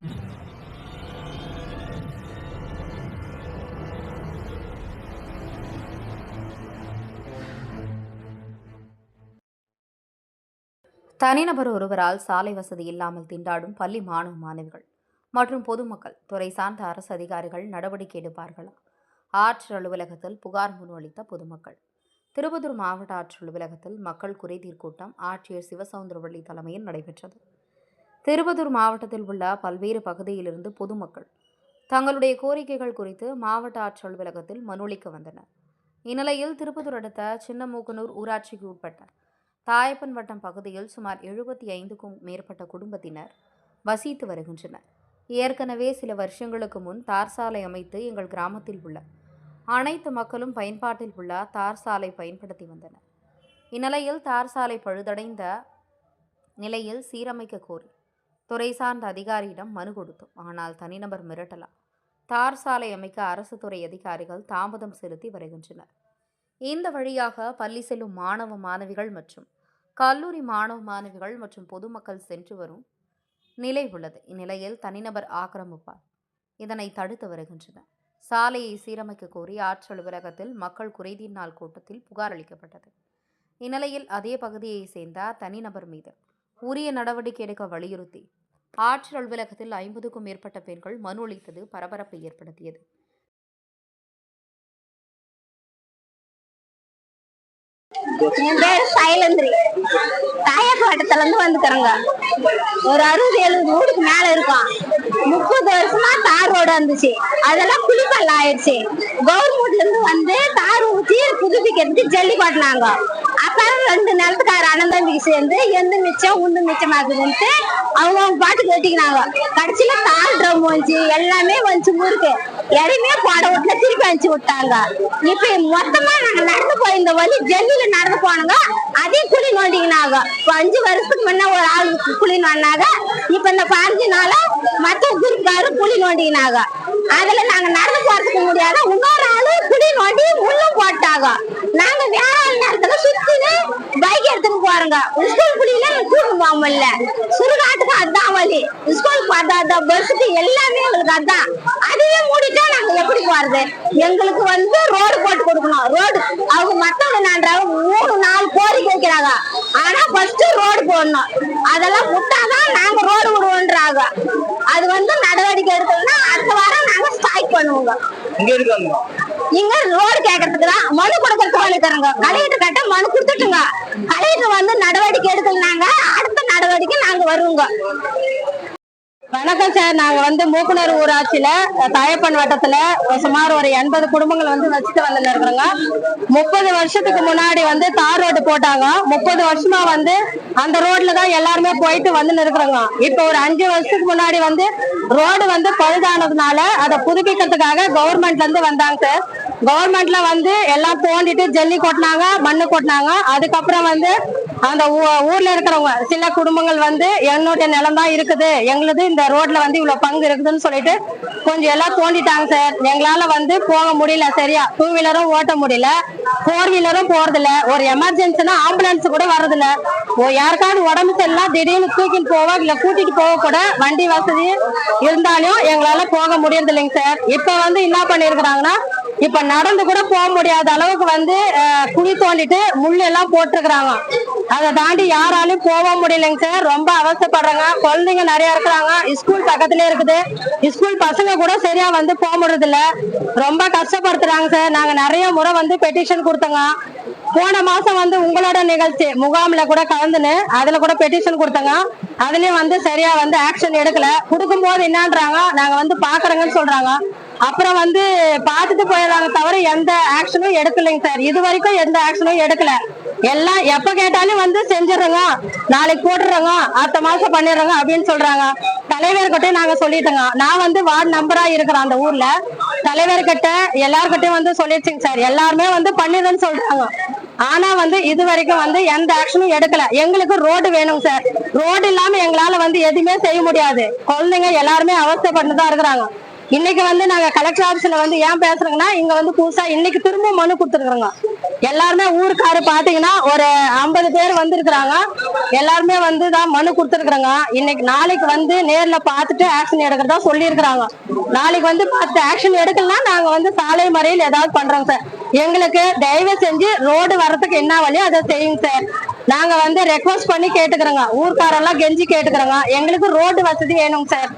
தனிநபர் ஒருவரால் சாலை வசதி இல்லாமல் திண்டாடும் பள்ளி மாணவ மாணவிகள் மற்றும் பொதுமக்கள் துறை சார்ந்த அரசு அதிகாரிகள் நடவடிக்கை எடுப்பார்களா? ஆட்சியர் அலுவலகத்தில் புகார் முன்வைத்த பொதுமக்கள். திருப்பத்தூர் மாவட்ட ஆட்சியர் அலுவலகத்தில் மக்கள் குறைதீர் கூட்டம் ஆட்சியர் சிவசவுந்தரவள்ளி தலைமையில் நடைபெற்றது. திருப்பத்தூர் மாவட்டத்தில் உள்ள பல்வேறு பகுதியிலிருந்து பொதுமக்கள் தங்களுடைய கோரிக்கைகள் குறித்து மாவட்ட ஆட்சியர் அலுவலகத்தில் மனு அளிக்க வந்தனர். இந்நிலையில் திருப்பத்தூர் அடுத்த சின்னமூக்கனூர் ஊராட்சிக்கு உட்பட்ட தாயப்பன் வட்டம் பகுதியில் சுமார் 75க்கும் மேற்பட்ட குடும்பத்தினர் வசித்து வருகின்றனர். ஏற்கனவே சில வருஷங்களுக்கு முன் தார் சாலை அமைத்து எங்கள் கிராமத்தில் உள்ள அனைத்து மக்களும் பயன்பாட்டில் உள்ள தார் சாலை பயன்படுத்தி வந்தனர். இந்நிலையில் தார் சாலை பழுதடைந்த நிலையில் சீரமைக்க கோரி துறை சார்ந்த அதிகாரியிடம் மனு கொடுத்தோம். ஆனால் தனிநபர் மிரட்டலா தார் சாலை அமைக்க அரசு துறை அதிகாரிகள் தாமதம் செலுத்தி வருகின்றனர். இந்த வழியாக பள்ளி செல்லும் மாணவ மாணவிகள் மற்றும் கல்லூரி மாணவ மாணவிகள் மற்றும் பொதுமக்கள் சென்று வரும் நிலை உள்ளது. இந்நிலையில் தனிநபர் ஆக்கிரமிப்பார் இதனை தடுத்து வருகின்றனர். சாலையை சீரமைக்க கோரி ஆட்சியர் அலுவலகத்தில் மக்கள் குறைதீர் நாள் கூட்டத்தில் புகார் அளிக்கப்பட்டது. இந்நிலையில் அதே பகுதியை சேர்ந்த தனிநபர் மீது உரிய நடவடிக்கை எடுக்க வலியுறுத்தி ஆட்சியர் அலுவலகத்தில் 50க்கும் மேற்பட்ட பெண்கள் மனு அளித்தது பரபரப்பை ஏற்படுத்தியது. என் பேர் சைலந்திரி. தாயப்பாட்டத்துல இருந்து வந்துக்கிறோங்க. ஒரு 60-70 ஊருக்கு மேல இருக்கும். 30 வருஷமா தார் ரோடு வந்துச்சு. அதெல்லாம் குளிப்பல்ல ஆயிடுச்சு. கவர்மெண்ட்ல இருந்து வந்து தார் ஊற்றி புதுப்பிக்கிறதுக்கு ஜல்லி காட்டினாங்க. அப்புறம் 2 நிலத்துக்கார அண்ணன் தம்பிக்கு சேர்ந்து எந்த மிச்சம் உந்து மிச்சமாக்குதுன்ட்டு அவங்க பாட்டு கேட்டிக்கினாங்க. கடைசியில தார் ட்ரம் வந்துச்சு, எல்லாமே வந்துச்சு. ஊருக்கு எதையுமே போட விட்டுல திருப்பி அனுப்பிச்சு விட்டாங்க. இப்ப மொத்தமா நாங்க நடந்து போய் இந்த வழி ஜல்லியில நடந்து போனோங்க. அதையும் குழி நோண்டிக்கினாங்க. 5 வருஷத்துக்கு முன்ன ஒரு ஆள் குழி நோண்டினாங்க. இப்ப இந்த 5 நாளா மற்ற குரூப்காரு குழி நோண்டிக்கினாங்க. அதுல நாங்க நடந்து போறதுக்கு முடியாத இன்னொரு ஆளு குழி நோண்டி முள்ளும் போட்டாங்க. நாங்க வேற நேரத்துல சுத்தின்னு பைக் எடுத்துட்டு போறோங்க. ஸ்கூல் குழியில கூட்டு போக முடியல. சுடுகாட்டுக்கு அதுதான் வழி. ஸ்கூலுக்கு அதான், பஸ்ஸுக்கு எல்லாமே எங்களுக்கு அதான். அதையே மூடிட்டா நாங்க எப்படி போறது? எங்களுக்கு வந்து ரோடு போட்டு கொடுக்கணும். ரோடு அவங்க மத்தவங்க நான்றாங்க 3-4 கோரிக்கை வைக்கிறாங்க. ஆனா ஃபர்ஸ்ட் ரோடு போடணும். அதெல்லாம் விட்டாதான் நாங்க ரோடு விடுவோன்றாங்க. அது வந்து நடவடிக்கை எடுக்கணும்னா அடுத்த வாரம் நாங்க ஸ்ட்ரைக் பண்ணுவோங்க. இங்க ரோடு கேட்கறதுக்கு தான் மனு கொடுக்கறதுக்கு வந்துக்கிறோங்க. கலெக்டர் கிட்ட மனு கொடுத்துட்டுங்க. கலெக்டர் வந்து நடவடிக்கை எடுக்கலனாங்க அடுத்த நடவடிக்கை நாங்க வருவோங்க. வணக்கம் சார். நாங்க வந்து மூக்கனூர் ஊராட்சியில தாயப்பன் வட்டத்துல சுமார் ஒரு 80 குடும்பங்கள் வந்து வச்சுட்டு வந்து இருக்கிறோங்க. 30 வருஷத்துக்கு முன்னாடி வந்து தார் ரோடு போட்டாங்க. 30 வருஷமா வந்து அந்த ரோட்ல தான் எல்லாருமே போயிட்டு வந்து இருக்கிறோங்க. இப்ப ஒரு 5 வருஷத்துக்கு முன்னாடி வந்து ரோடு வந்து பழுதானதுனால அதை புதுப்பிக்கிறதுக்காக கவர்மெண்ட்ல இருந்து வந்தாங்க சார். கவர்மெண்ட்ல வந்து எல்லாம் தோண்டிட்டு ஜல்லி கொட்டினாங்க, மண்ணு கொட்டினாங்க. அதுக்கப்புறம் வந்து அந்த ஊர்ல இருக்கிறவங்க சில குடும்பங்கள் வந்து என்னுடைய நிலம் தான் இருக்குது, எங்களுது இந்த ரோட்ல வந்து இவ்வளவு பங்கு இருக்குதுன்னு சொல்லிட்டு கொஞ்சம் எல்லாம் தோண்டிட்டாங்க சார். எங்களால வந்து போக முடியல சரியா. 2 வீலரும் ஓட்ட முடியல, 4 வீலரும் போறதில்ல. ஒரு எமர்ஜென்சினா ஆம்புலன்ஸ் கூட வர்றதில்ல. யாருக்காவது உடம்பு சரியில்லாம் திடீர்னு தூக்கிட்டு போவ இல்ல கூட்டிட்டு போக கூட வண்டி வசதி இருந்தாலும் எங்களால போக முடியறது இல்லைங்க சார். இப்ப வந்து என்ன பண்ணிருக்கிறாங்கன்னா, இப்ப நடந்து கூட போக முடியாத அளவுக்கு வந்து குழி தோண்டிட்டு முள்ளு எல்லாம் போட்டுருக்குறாங்க. அதை தாண்டி யாராலையும் போக முடியலைங்க சார். ரொம்ப அவசரப்படுறாங்க. குழந்தைங்க நிறைய இருக்கிறாங்க. ஸ்கூல் பக்கத்துல இருக்குது. ஸ்கூல் பசங்க கூட சரியா வந்து போக முடியறது இல்ல. ரொம்ப கஷ்டப்படுத்துறாங்க சார். நாங்க நிறைய முறை வந்து பெட்டிஷன் கொடுத்தோங்க. போன மாசம் வந்து உங்களோட நிகழ்ச்சி முகாம்ல கூட கலந்துன்னு அதுல கூட பெட்டிஷன் கொடுத்தோங்க. அதுலயும் வந்து சரியா வந்து ஆக்ஷன் எடுக்கல. கொடுக்கும் போது என்னன்றாங்க, நாங்க வந்து பாக்குறோங்கன்னு சொல்றாங்க. அப்புறம் வந்து பார்த்துட்டு போயிடறாங்க தவிர எந்த ஆக்ஷனும் எடுக்கலைங்க சார். இது வரைக்கும் எந்த ஆக்ஷனும் எடுக்கல. எல்லாம் எப்ப கேட்டாலும் வந்து செஞ்சிடறோங்க, நாளைக்கு போட்டுறோங்க, அடுத்த மாசம் பண்ணிடுறோங்க அப்படின்னு சொல்றாங்க. தலைவர்கிட்ட நாங்க சொல்லிட்டோங்க. நான் வந்து வார்டு நம்பரா இருக்கிறேன் அந்த ஊர்ல. தலைவர்கிட்ட எல்லார்கிட்டையும் வந்து சொல்லிடுச்சுங்க சார். எல்லாருமே வந்து பண்ணிடுன்னு சொல்றாங்க. ஆனா வந்து இது வரைக்கும் வந்து எந்த ஆக்ஷனும் எடுக்கல. எங்களுக்கு ரோடு வேணும் சார். ரோடு இல்லாம எங்களால வந்து எதுவுமே செய்ய முடியாது. குழந்தைங்க எல்லாருமே அவஸ்தைப்பட்டுதான் இருக்கிறாங்க. இன்னைக்கு வந்து நாங்க கலெக்டர் ஆபீஸ்ல வந்து ஏன் பேசுறோங்கன்னா இங்க வந்து புதுசா இன்னைக்கு திரும்ப மனு கொடுத்துருக்குறோங்க. எல்லாருமே ஊருக்காரு பாத்தீங்கன்னா ஒரு 50 பேர் வந்திருக்கிறாங்க. எல்லாருமே வந்து தான் மனு கொடுத்துருக்குறாங்க. இன்னைக்கு நாளைக்கு வந்து நேர்ல பார்த்துட்டு ஆக்ஷன் எடுக்கிறதா சொல்லியிருக்கிறாங்க. நாளைக்கு வந்து பார்த்து ஆக்ஷன் எடுக்கலாம் நாங்க வந்து சாலை மறியல் ஏதாவது பண்றோங்க சார். எங்களுக்கு தயவு செஞ்சு ரோடு வர்றதுக்கு என்ன வழியோ அதை செய்யுங்க சார். நாங்க வந்து ரெக்வஸ்ட் பண்ணி கேட்டுக்கிறோங்க. ஊர்க்காரெல்லாம் கெஞ்சி கேட்டுக்கிறோங்க. எங்களுக்கு ரோடு வசதி வேணுங்க சார்.